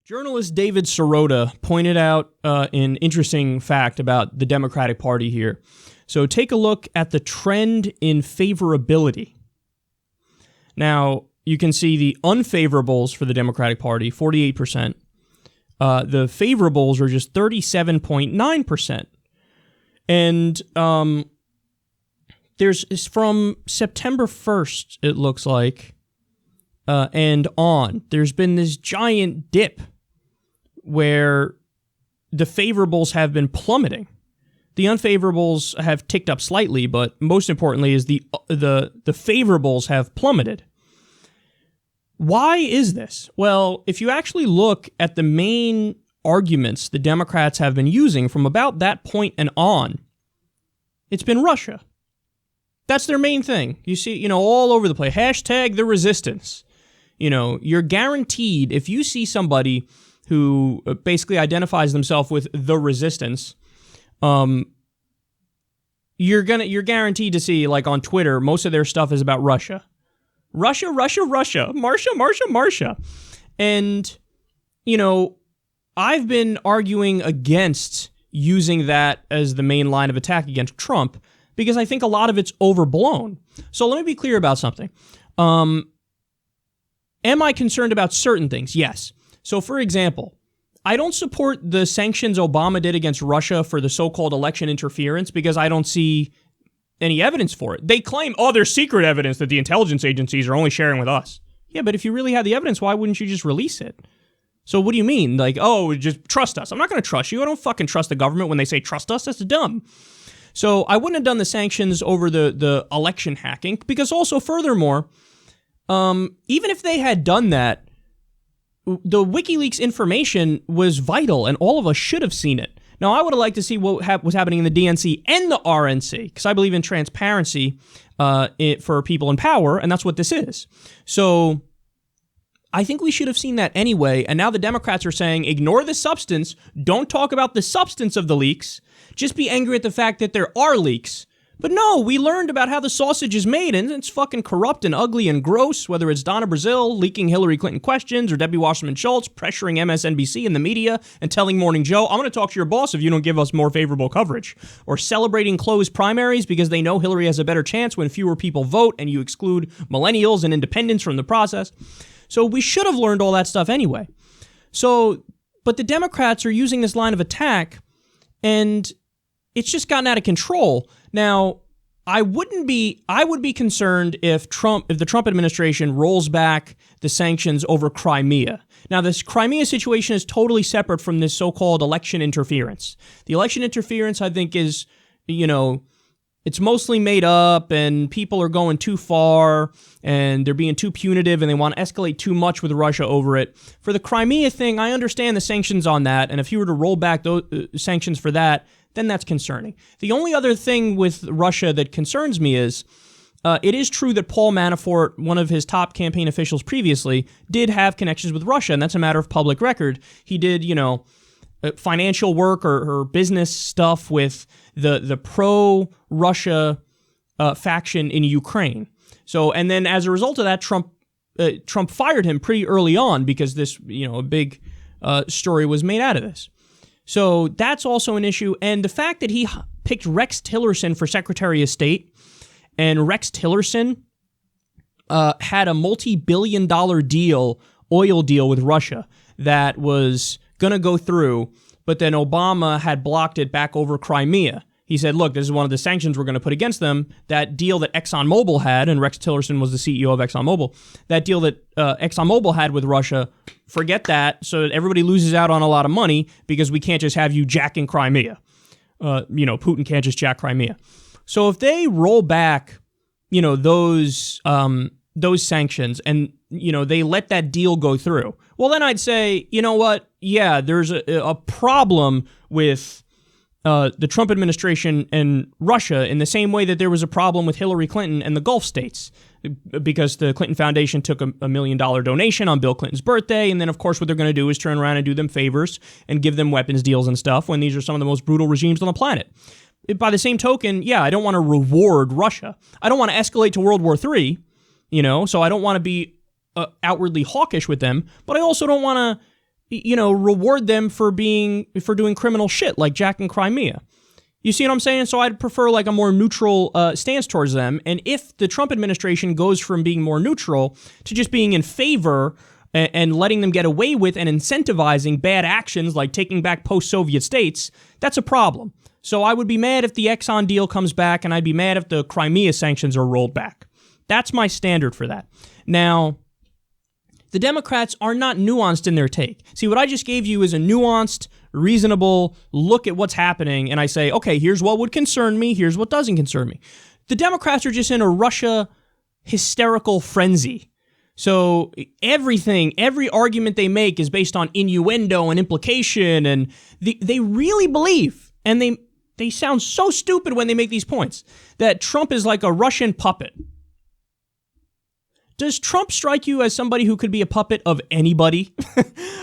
Journalist David Sirota pointed out an interesting fact about the Democratic Party here. So take a look at the trend in favorability. Now, you can see the unfavorables for the Democratic Party, 48%. The favorables are just 37.9%. And there's from September 1st, it looks like, and on, there's been this giant dip where the favorables have been plummeting. The unfavorables have ticked up slightly, but most importantly is the favorables have plummeted. Why is this? Well, if you actually look at the main arguments the Democrats have been using from about that point and on, it's been Russia. That's their main thing. You see, all over the place. Hashtag the resistance. You're guaranteed, if you see somebody who basically identifies themselves with the resistance, you're guaranteed to see, like on Twitter, most of their stuff is about Russia. Russia, Russia, Russia. Marsha, Marsha, Marsha. And, I've been arguing against using that as the main line of attack against Trump because I think a lot of it's overblown. So let me be clear about something. Am I concerned about certain things? Yes. So, for example, I don't support the sanctions Obama did against Russia for the so-called election interference because I don't see any evidence for it. They claim, there's secret evidence that the intelligence agencies are only sharing with us. Yeah, but if you really had the evidence, why wouldn't you just release it? So what do you mean? Just trust us. I'm not going to trust you. I don't fucking trust the government when they say trust us. That's dumb. So I wouldn't have done the sanctions over the election hacking because also, furthermore, even if they had done that, the WikiLeaks information was vital, and all of us should have seen it. Now, I would have liked to see what was happening in the DNC and the RNC, because I believe in transparency for people in power, and that's what this is. So I think we should have seen that anyway, and now the Democrats are saying, ignore the substance, don't talk about the substance of the leaks, just be angry at the fact that there are leaks. But no, we learned about how the sausage is made, and it's fucking corrupt and ugly and gross, whether it's Donna Brazile leaking Hillary Clinton questions or Debbie Wasserman Schultz pressuring MSNBC and the media and telling Morning Joe, I'm going to talk to your boss if you don't give us more favorable coverage, or celebrating closed primaries because they know Hillary has a better chance when fewer people vote and you exclude millennials and independents from the process. So we should have learned all that stuff anyway. But the Democrats are using this line of attack, and it's just gotten out of control. Now, I would be concerned if the Trump administration rolls back the sanctions over Crimea. Now, this Crimea situation is totally separate from this so-called election interference. The election interference, I think, is, it's mostly made up, and people are going too far, and they're being too punitive, and they want to escalate too much with Russia over it. For the Crimea thing, I understand the sanctions on that, and if you were to roll back those sanctions for that, then that's concerning. The only other thing with Russia that concerns me is it is true that Paul Manafort, one of his top campaign officials previously, did have connections with Russia, and that's a matter of public record. He did, financial work or business stuff with the pro-Russia faction in Ukraine. So, and then as a result of that, Trump fired him pretty early on because this, a big story was made out of this. So that's also an issue. And the fact that he picked Rex Tillerson for Secretary of State, and Rex Tillerson had a multi-billion-dollar oil deal with Russia that was going to go through, but then Obama had blocked it back over Crimea. He said, look, this is one of the sanctions we're going to put against them. That deal that ExxonMobil had, and Rex Tillerson was the CEO of ExxonMobil, that deal that ExxonMobil had with Russia, forget that, so that everybody loses out on a lot of money because we can't just have you jacking Crimea. Putin can't just jack Crimea. So if they roll back, those sanctions and, they let that deal go through, well, then I'd say, you know what? Yeah, there's a problem with the Trump administration and Russia in the same way that there was a problem with Hillary Clinton and the Gulf states, because the Clinton Foundation took a $1 million donation on Bill Clinton's birthday, and then, of course, what they're going to do is turn around and do them favors and give them weapons deals and stuff when these are some of the most brutal regimes on the planet. By the same token, yeah, I don't want to reward Russia. I don't want to escalate to World War III, so I don't want to be outwardly hawkish with them, but I also don't want to reward them for doing criminal shit like jacking Crimea. You see what I'm saying? So I'd prefer like a more neutral stance towards them. And if the Trump administration goes from being more neutral to just being in favor and letting them get away with and incentivizing bad actions like taking back post-Soviet states, that's a problem. So I would be mad if the Exxon deal comes back, and I'd be mad if the Crimea sanctions are rolled back. That's my standard for that. Now, the Democrats are not nuanced in their take. See, what I just gave you is a nuanced, reasonable look at what's happening, and I say, okay, here's what would concern me, here's what doesn't concern me. The Democrats are just in a Russia hysterical frenzy. So every argument they make is based on innuendo and implication, and they really believe, and they sound so stupid when they make these points, that Trump is like a Russian puppet. Does Trump strike you as somebody who could be a puppet of anybody?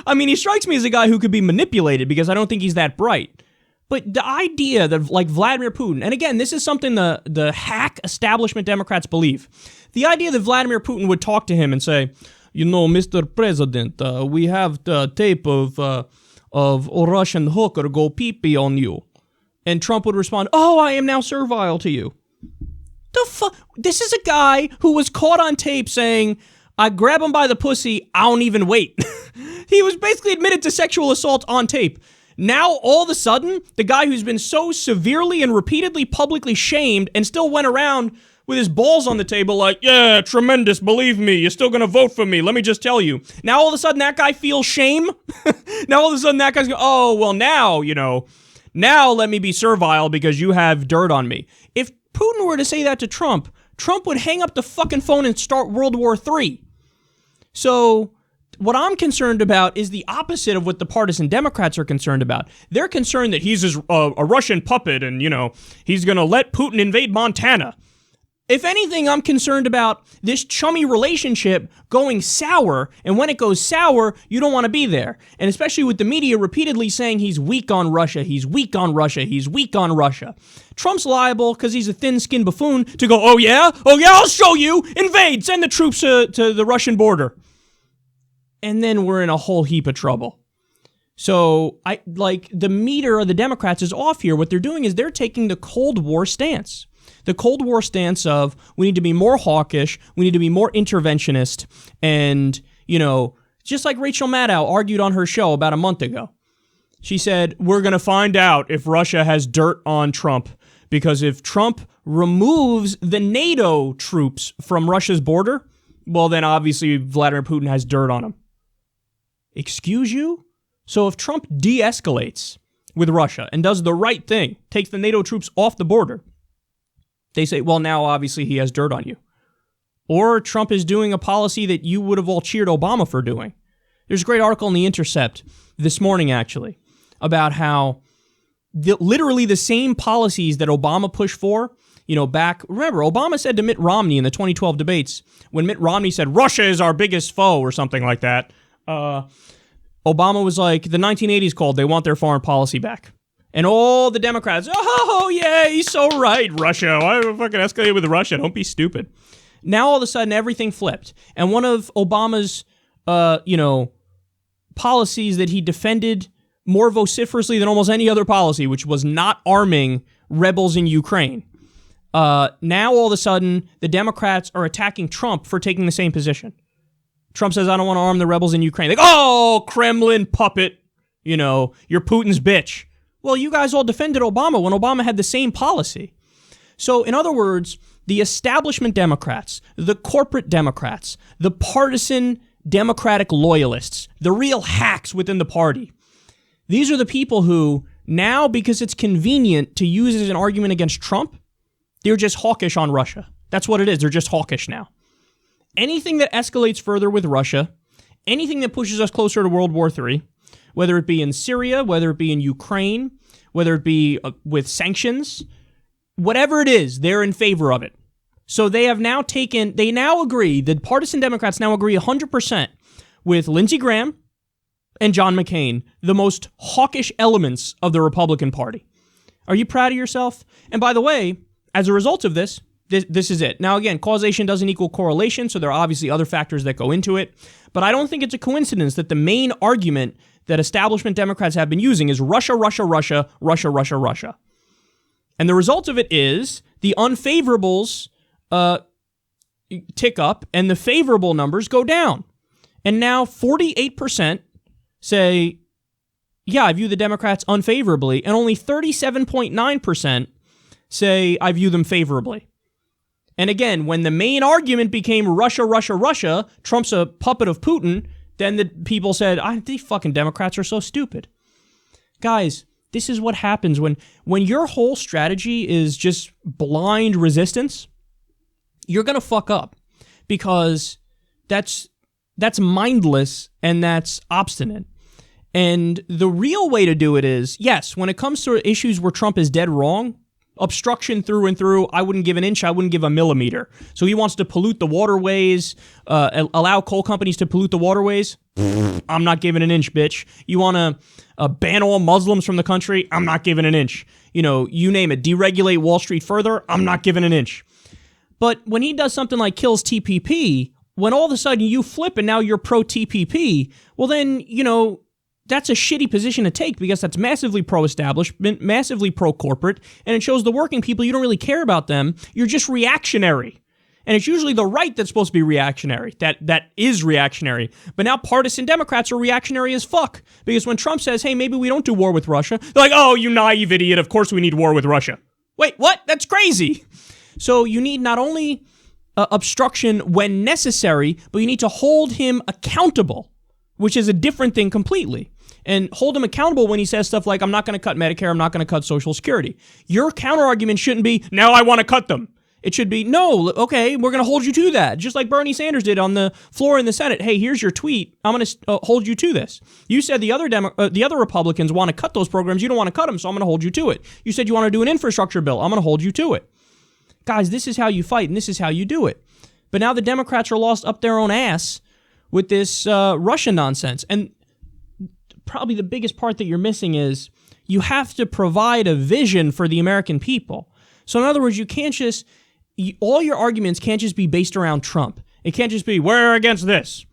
I mean, he strikes me as a guy who could be manipulated because I don't think he's that bright. But the idea that, like Vladimir Putin, and again, this is something the hack establishment Democrats believe. The idea that Vladimir Putin would talk to him and say, Mr. President, we have the tape of a Russian hooker go pee-pee on you. And Trump would respond, oh, I am now servile to you. The fuck? This is a guy who was caught on tape saying, I grab him by the pussy, I don't even wait. He was basically admitted to sexual assault on tape. Now, all of a sudden, the guy who's been so severely and repeatedly publicly shamed and still went around with his balls on the table like, yeah, tremendous, believe me, you're still gonna vote for me, let me just tell you. Now, all of a sudden, that guy feels shame? Now, all of a sudden, that guy's going, oh, well, now, now let me be servile because you have dirt on me. If Putin were to say that to Trump, Trump would hang up the fucking phone and start World War III. So what I'm concerned about is the opposite of what the partisan Democrats are concerned about. They're concerned that he's a Russian puppet and, he's going to let Putin invade Montana. If anything, I'm concerned about this chummy relationship going sour, and when it goes sour, you don't want to be there. And especially with the media repeatedly saying he's weak on Russia, he's weak on Russia, he's weak on Russia. Trump's liable, because he's a thin-skinned buffoon, to go, oh yeah, I'll show you, invade, send the troops to the Russian border. And then we're in a whole heap of trouble. So, the meter of the Democrats is off here. What they're doing is they're taking the Cold War stance. The Cold War stance of, we need to be more hawkish, we need to be more interventionist, and, just like Rachel Maddow argued on her show about a month ago. She said, we're going to find out if Russia has dirt on Trump, because if Trump removes the NATO troops from Russia's border, well, then obviously Vladimir Putin has dirt on him. Excuse you? So if Trump de-escalates with Russia and does the right thing, takes the NATO troops off the border, they say, well, now obviously he has dirt on you. Or Trump is doing a policy that you would have all cheered Obama for doing. There's a great article in The Intercept this morning, actually, about how literally the same policies that Obama pushed for, remember, Obama said to Mitt Romney in the 2012 debates, when Mitt Romney said, Russia is our biggest foe, or something like that, Obama was like, the 1980s called, they want their foreign policy back. And all the Democrats, oh, yeah, he's so right, Russia. Why fucking escalate with Russia? Don't be stupid. Now, all of a sudden, everything flipped. And one of Obama's, policies that he defended more vociferously than almost any other policy, which was not arming rebels in Ukraine. Now, all of a sudden, the Democrats are attacking Trump for taking the same position. Trump says, I don't want to arm the rebels in Ukraine. Like, oh, Kremlin puppet, you're Putin's bitch. Well, you guys all defended Obama when Obama had the same policy. So, in other words, the establishment Democrats, the corporate Democrats, the partisan Democratic loyalists, the real hacks within the party, these are the people who, now because it's convenient to use as an argument against Trump, they're just hawkish on Russia. That's what it is. They're just hawkish now. Anything that escalates further with Russia, anything that pushes us closer to World War III, whether it be in Syria, whether it be in Ukraine, whether it be with sanctions, whatever it is, they're in favor of it. So they now agree, the partisan Democrats now agree 100% with Lindsey Graham and John McCain, the most hawkish elements of the Republican Party. Are you proud of yourself? And by the way, as a result of this is it. Now again, causation doesn't equal correlation, so there are obviously other factors that go into it, but I don't think it's a coincidence that the main argument that establishment Democrats have been using is Russia, Russia, Russia, Russia, Russia, Russia. And the result of it is the unfavorables tick up and the favorable numbers go down. And now 48% say, yeah, I view the Democrats unfavorably, and only 37.9% say I view them favorably. And again, when the main argument became Russia, Russia, Russia, Trump's a puppet of Putin, then the people said, these fucking Democrats are so stupid. Guys, this is what happens when your whole strategy is just blind resistance. You're going to fuck up because that's mindless and that's obstinate. And the real way to do it is, yes, when it comes to issues where Trump is dead wrong, obstruction through and through, I wouldn't give an inch, I wouldn't give a millimeter. So he wants to pollute the waterways, allow coal companies to pollute the waterways. I'm not giving an inch, bitch. You want to ban all Muslims from the country? I'm not giving an inch. You name it, deregulate Wall Street further? I'm not giving an inch. But when he does something like kills TPP, when all of a sudden you flip and now you're pro-TPP, well then, that's a shitty position to take because that's massively pro-establishment, massively pro-corporate, and it shows the working people you don't really care about them. You're just reactionary. And it's usually the right that's supposed to be reactionary. That is reactionary. But now partisan Democrats are reactionary as fuck. Because when Trump says, hey, maybe we don't do war with Russia, they're like, oh, you naive idiot, of course we need war with Russia. Wait, what? That's crazy. So you need not only obstruction when necessary, but you need to hold him accountable, which is a different thing completely. And hold him accountable when he says stuff like, I'm not going to cut Medicare, I'm not going to cut Social Security. Your counter-argument shouldn't be, now I want to cut them. It should be, no, okay, we're going to hold you to that. Just like Bernie Sanders did on the floor in the Senate. Hey, here's your tweet. I'm going to hold you to this. You said the other Republicans want to cut those programs. You don't want to cut them, so I'm going to hold you to it. You said you want to do an infrastructure bill. I'm going to hold you to it. Guys, this is how you fight, and this is how you do it. But now the Democrats are lost up their own ass with this Russia nonsense. And probably the biggest part that you're missing is you have to provide a vision for the American people. So in other words, you can't just, all your arguments can't just be based around Trump. It can't just be, we're against this.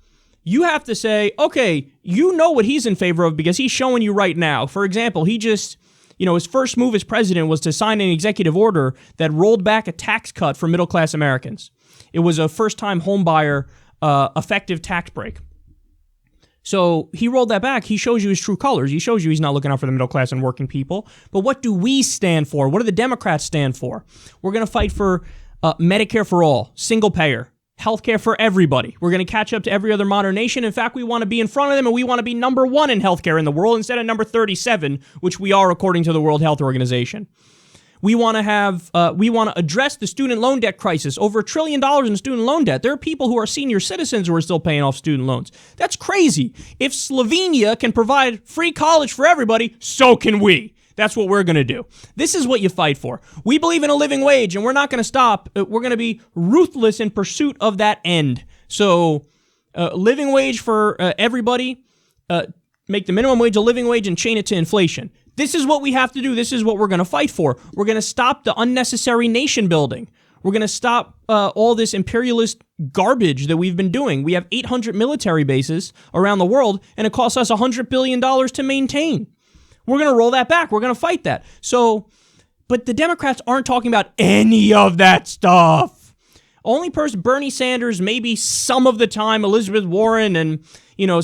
You have to say, okay, you know what he's in favor of because he's showing you right now. For example, he just, his first move as president was to sign an executive order that rolled back a tax cut for middle-class Americans. It was a first-time homebuyer effective tax break. So he rolled that back. He shows you his true colors. He shows you he's not looking out for the middle class and working people. But what do we stand for? What do the Democrats stand for? We're going to fight for Medicare for all, single payer, healthcare for everybody. We're going to catch up to every other modern nation. In fact, we want to be in front of them, and we want to be number 1 in healthcare in the world instead of number 37, which we are according to the World Health Organization. We want to address the student loan debt crisis. Over $1 trillion in student loan debt. There are people who are senior citizens who are still paying off student loans. That's crazy. If Slovenia can provide free college for everybody, so can we. That's what we're going to do. This is what you fight for. We believe in a living wage, and we're not going to stop. We're going to be ruthless in pursuit of that end. So, living wage for everybody, make the minimum wage a living wage and chain it to inflation. This is what we have to do. This is what we're going to fight for. We're going to stop the unnecessary nation building. We're going to stop all this imperialist garbage that we've been doing. We have 800 military bases around the world, and it costs us $100 billion to maintain. We're going to roll that back. We're going to fight that. So, but the Democrats aren't talking about any of that stuff. Only person, Bernie Sanders, maybe some of the time, Elizabeth Warren, and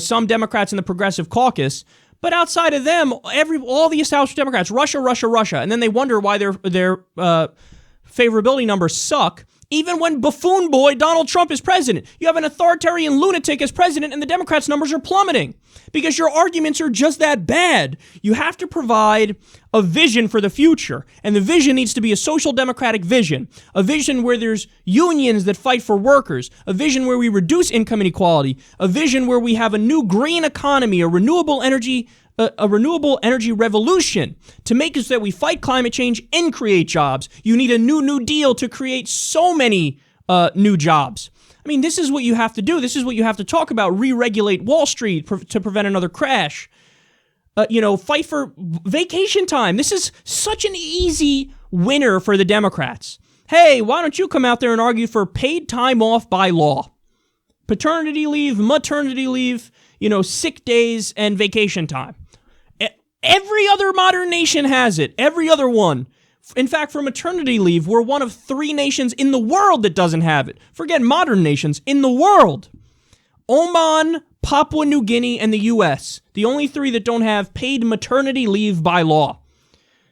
some Democrats in the Progressive Caucus. But outside of them, all the established Democrats, Russia, Russia, Russia, and then they wonder why their favorability numbers suck. Even when buffoon boy Donald Trump is president, you have an authoritarian lunatic as president, and the Democrats' numbers are plummeting because your arguments are just that bad. You have to provide a vision for the future, and the vision needs to be a social democratic vision, a vision where there's unions that fight for workers, a vision where we reduce income inequality, a vision where we have a new green economy, a renewable energy revolution to make it so that we fight climate change and create jobs. You need a New Deal to create so many new jobs. I mean, this is what you have to do. This is what you have to talk about. Re-regulate Wall Street to prevent another crash. Fight for vacation time. This is such an easy winner for the Democrats. Hey, why don't you come out there and argue for paid time off by law? Paternity leave, maternity leave, sick days and vacation time. Every other modern nation has it. Every other one. In fact, for maternity leave, we're one of 3 nations in the world that doesn't have it. Forget modern nations, in the world. Oman, Papua New Guinea, and the U.S. The only 3 that don't have paid maternity leave by law.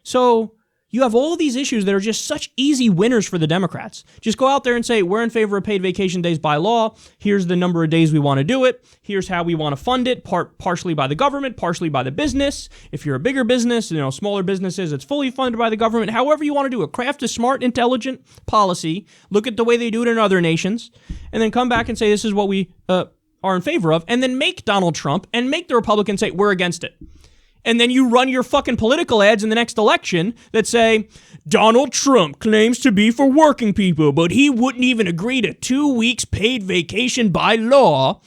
So you have all these issues that are just such easy winners for the Democrats. Just go out there and say, we're in favor of paid vacation days by law. Here's the number of days we want to do it. Here's how we want to fund it, partially by the government, partially by the business. If you're a bigger business, smaller businesses, it's fully funded by the government. However you want to do it. Craft a smart, intelligent policy. Look at the way they do it in other nations. And then come back and say, this is what we are in favor of. And then make Donald Trump and make the Republicans say, we're against it. And then you run your fucking political ads in the next election that say, Donald Trump claims to be for working people, but he wouldn't even agree to 2 weeks paid vacation by law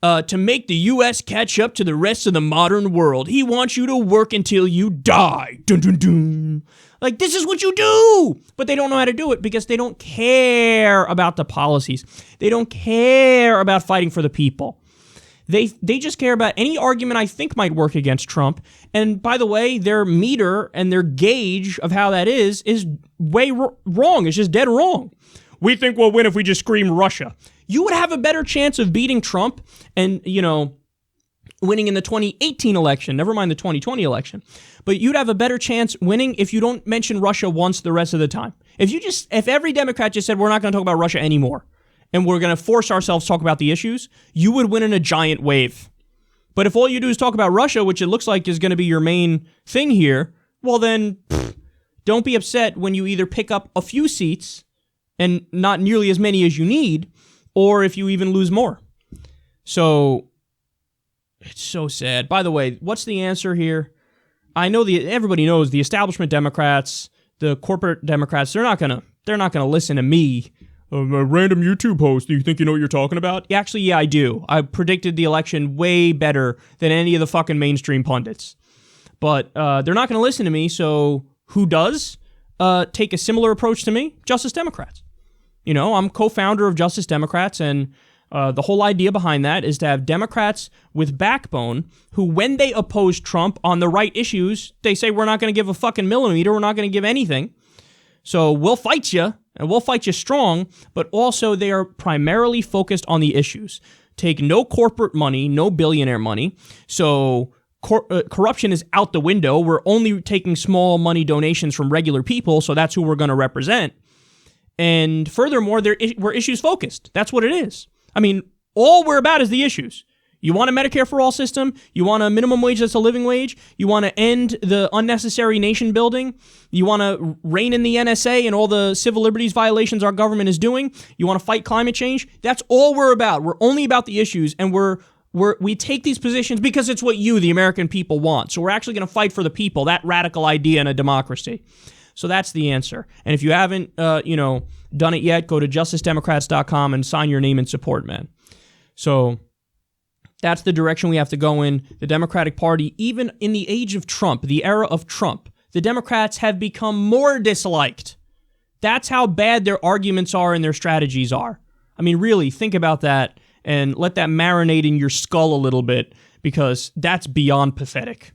to make the U.S. catch up to the rest of the modern world. He wants you to work until you die. Dun, dun, dun. Like, this is what you do. But they don't know how to do it because they don't care about the policies. They don't care about fighting for the people. They just care about any argument I think might work against Trump. And by the way, their meter and their gauge of how that is way wrong. It's just dead wrong. We think we'll win if we just scream Russia. You would have a better chance of beating Trump and, winning in the 2018 election, never mind the 2020 election. But you'd have a better chance winning if you don't mention Russia once the rest of the time. If every Democrat just said, we're not going to talk about Russia anymore, and we're going to force ourselves to talk about the issues, you would win in a giant wave. But if all you do is talk about Russia, which it looks like is going to be your main thing here, well then, don't be upset when you either pick up a few seats and not nearly as many as you need, or if you even lose more. So, it's so sad. By the way, what's the answer here? I know everybody knows the establishment Democrats, the corporate Democrats, they're not going to listen to me. A random YouTube post. Do you think you know what you're talking about? Actually, yeah, I do. I predicted the election way better than any of the fucking mainstream pundits. But they're not going to listen to me, so who does take a similar approach to me? Justice Democrats. I'm co-founder of Justice Democrats, and the whole idea behind that is to have Democrats with backbone who, when they oppose Trump on the right issues, they say, we're not going to give a fucking millimeter, we're not going to give anything. So we'll fight you. And we'll fight you strong, but also they are primarily focused on the issues. Take no corporate money, no billionaire money. So corruption is out the window. We're only taking small money donations from regular people, so that's who we're going to represent. And furthermore, we're issues focused. That's what it is. I mean, all we're about is the issues. You want a Medicare for all system? You want a minimum wage that's a living wage? You want to end the unnecessary nation building? You want to rein in the NSA and all the civil liberties violations our government is doing? You want to fight climate change? That's all we're about. We're only about the issues, and we take these positions because it's what you, the American people, want. So we're actually going to fight for the people, that radical idea in a democracy. So that's the answer. And if you haven't, done it yet, go to justicedemocrats.com and sign your name in support, man. So that's the direction we have to go in. The Democratic Party, even in the age of Trump, the era of Trump, the Democrats have become more disliked. That's how bad their arguments are and their strategies are. I mean, really, think about that and let that marinate in your skull a little bit, because that's beyond pathetic.